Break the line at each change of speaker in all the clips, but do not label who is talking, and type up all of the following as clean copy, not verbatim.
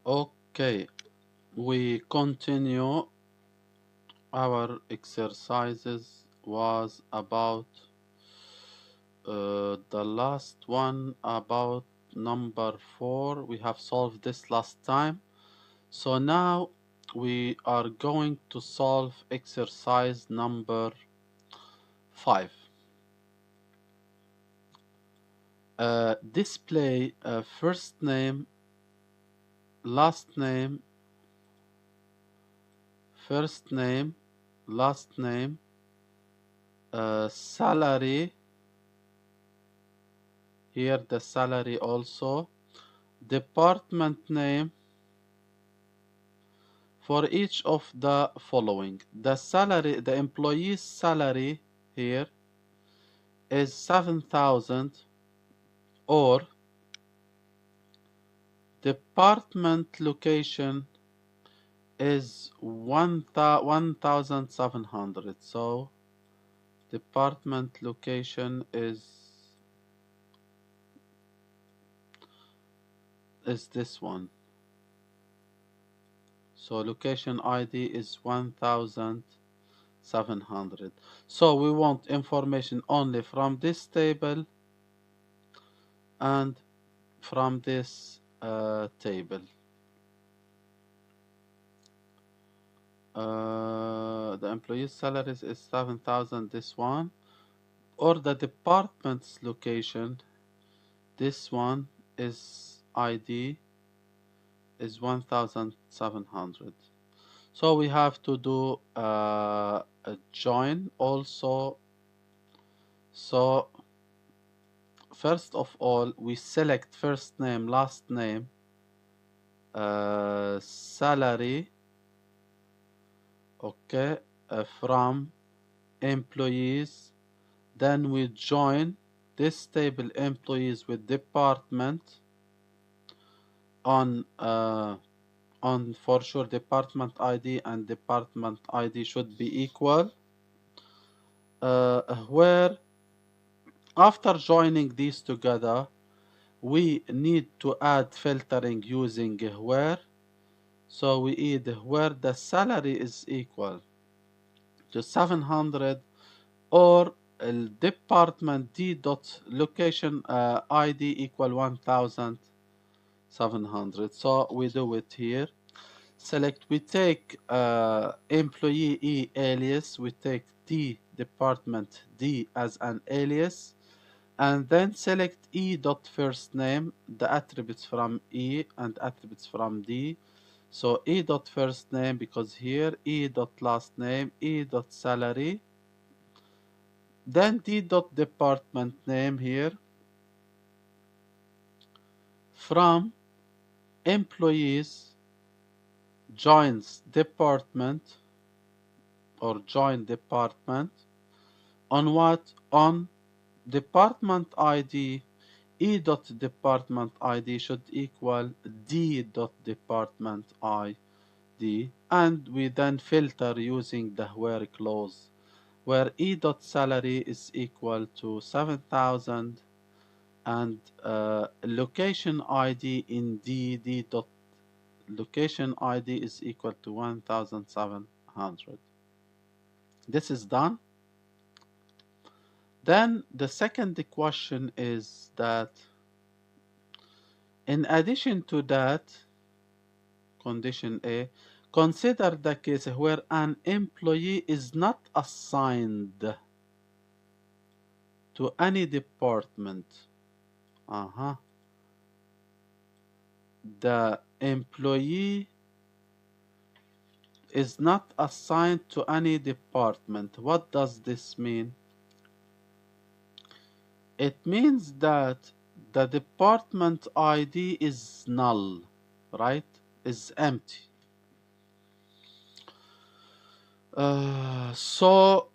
Okay, we continue. Our exercises was about the last one about number 4. We have solved this last time. So now we are going to solve exercise number 5. Display first name, last name, first name, last name, salary. Here the salary also. Department name for each of the following. The salary, the employee's salary here is 7,000, or department location is 1,700. So department location is this one. So location ID is 1,700. So we want information only from this table and from this table. The employee's salaries is 7,000, this one, or the department's location, this one is ID is 1,700. So we have to do a join also. So first of all, we select first name, last name, salary, okay, from employees. Then we join this table employees with department on for sure department ID and department ID should be equal, where after joining these together we need to add filtering using where. So we add where the salary is equal to 700, or department D dot location ID equal 1,700. So we do it here. Select, we take employee E alias, we take D department D as an alias, and then select E dot first name, the attributes from E and attributes from D. So E dot first name, because here E dot last name, E dot salary, then D dot department name here from employees joins department, or join department on what? On department ID. E dot department ID should equal D dot department ID, and we then filter using the where clause, where E dot salary is equal to 7,000 and location ID in D dot location ID is equal to 1,700. This is done. Then the second question is that in addition to that, condition A, consider the case where an employee is not assigned to any department. The employee is not assigned to any department. What does this mean? It means that the department ID is null, right? Is empty. So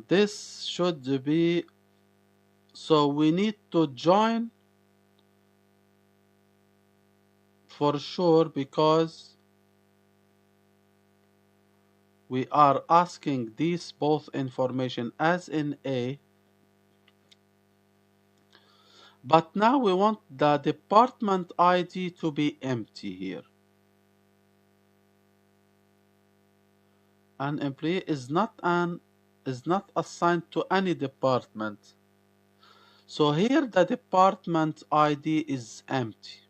this should be, so we need to join for sure, because we are asking these both information as in A, but now we want the department ID to be empty here. An employee is not assigned to any department. So here the department ID is empty.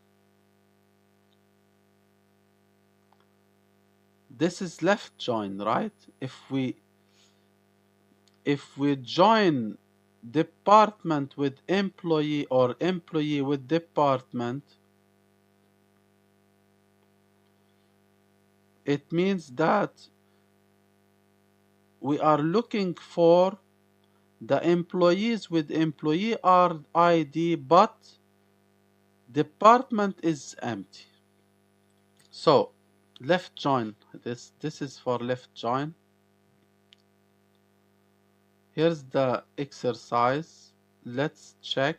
This is left join, right? If we join department with employee or employee with department, it means that we are looking for the employees with employee ID, but department is empty. So left join, this is for left join. Here's the exercise. Let's check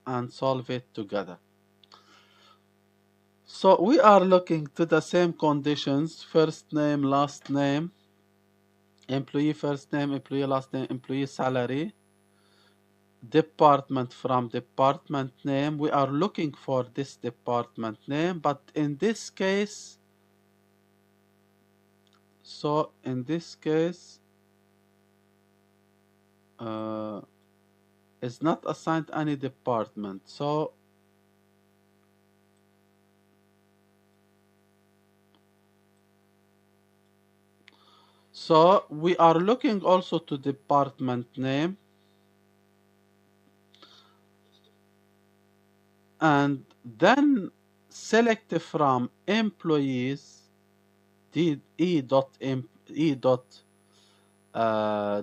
and solve it together. So we are looking to the same conditions: first name, last name, employee first name, employee last name, employee salary, department from department name. We are looking for this department name, but in this case, uh, is not assigned any department. So we are looking also to department name, and then select from employees e dot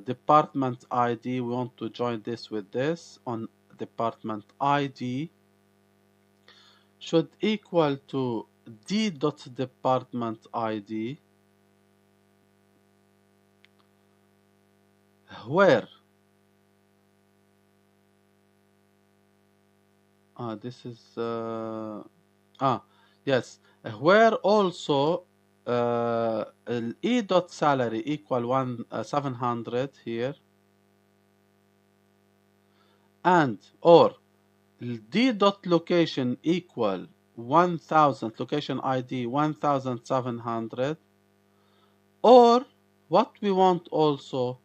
department ID. We want to join this with this on department ID should equal to d dot department ID, where this is yes, where also e dot salary equal 700 here, and or d dot location equal 1000, location ID 1700, or what we want also,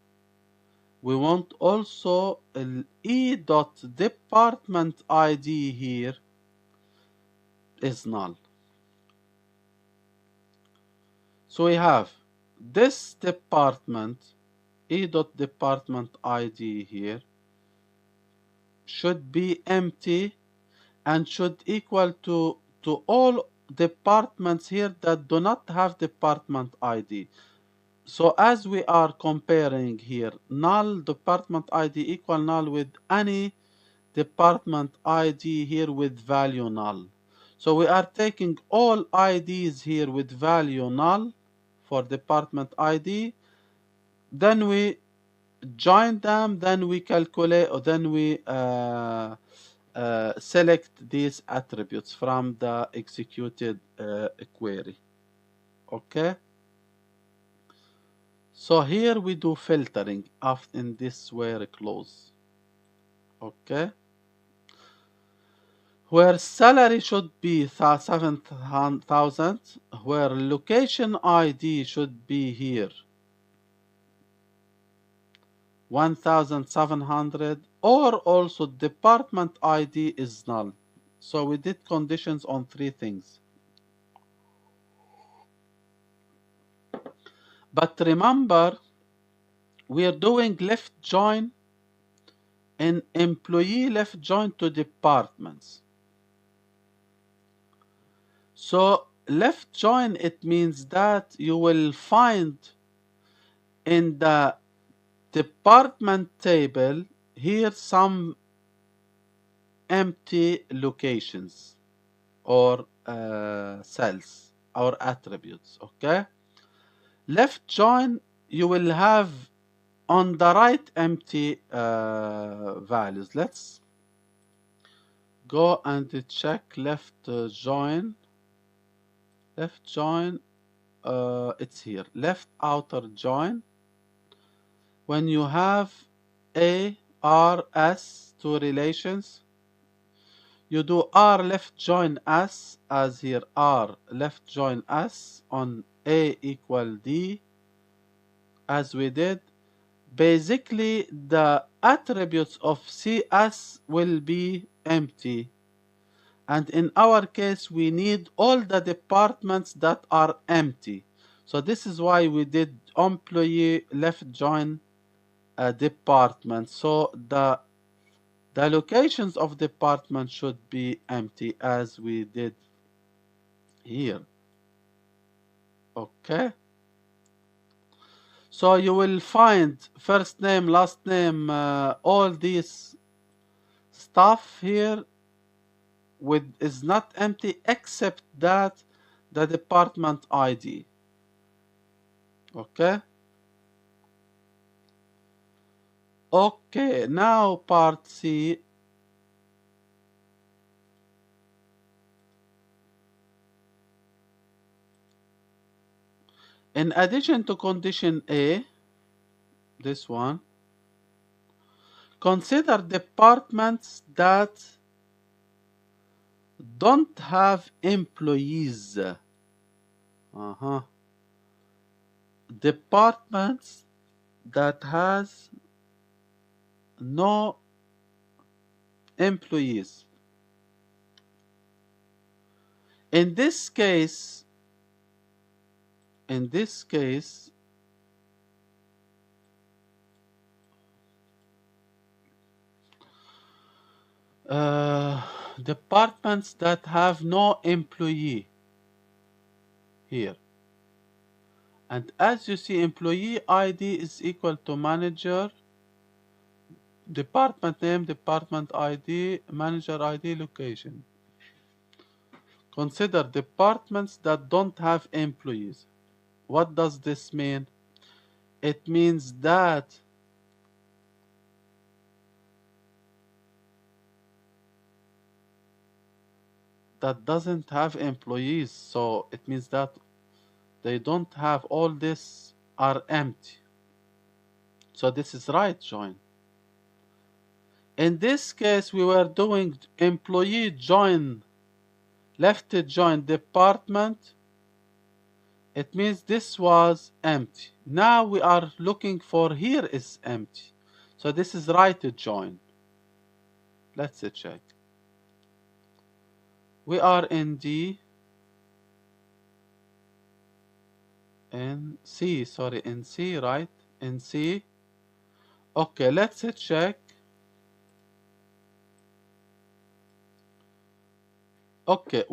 we want also e dot department ID here is null. So we have this department e dot department ID here should be empty and should equal to all departments here that do not have department ID. So as we are comparing here, null department ID equal null with any department ID here with value null. So we are taking all IDs here with value null for department ID, then we join them, then we calculate, or then we select these attributes from the executed query. Okay, so here we do filtering in this where clause. Okay, where salary should be 7,000, where location ID should be here 1,700, or also department ID is null. So we did conditions on three things. But remember, we are doing left join in employee left join to departments. So left join, it means that you will find in the department table here some empty locations or cells or attributes. Okay, left join, you will have on the right empty values. Let's go and check left join. Left join, it's here. Left outer join. When you have A, R, S, two relations, you do R left join S as here R left join S on A equal D, as we did, basically the attributes of CS will be empty. And in our case, we need all the departments that are empty. So this is why we did employee left join a department. So the locations of department should be empty as we did here. Okay. So you will find first name, last name, all these stuff here with is not empty except that the department ID. Okay. Okay, now part C. In addition to condition A, this one, consider departments that don't have employees. Uh-huh. Departments that has no employees. In this case, in this case, departments that have no employee here. And as you see, employee ID is equal to manager, department name, department ID, manager ID, location. Consider departments that don't have employees. What does this mean? It means that doesn't have employees. So it means that they don't have all this are empty. So this is right join. In this case, we were doing employee join, left join department. It means this was empty. Now we are looking for here is empty. So this is right join. Let's check. We are in D, in C, sorry, in C, right? In C. Okay, let's check. Okay,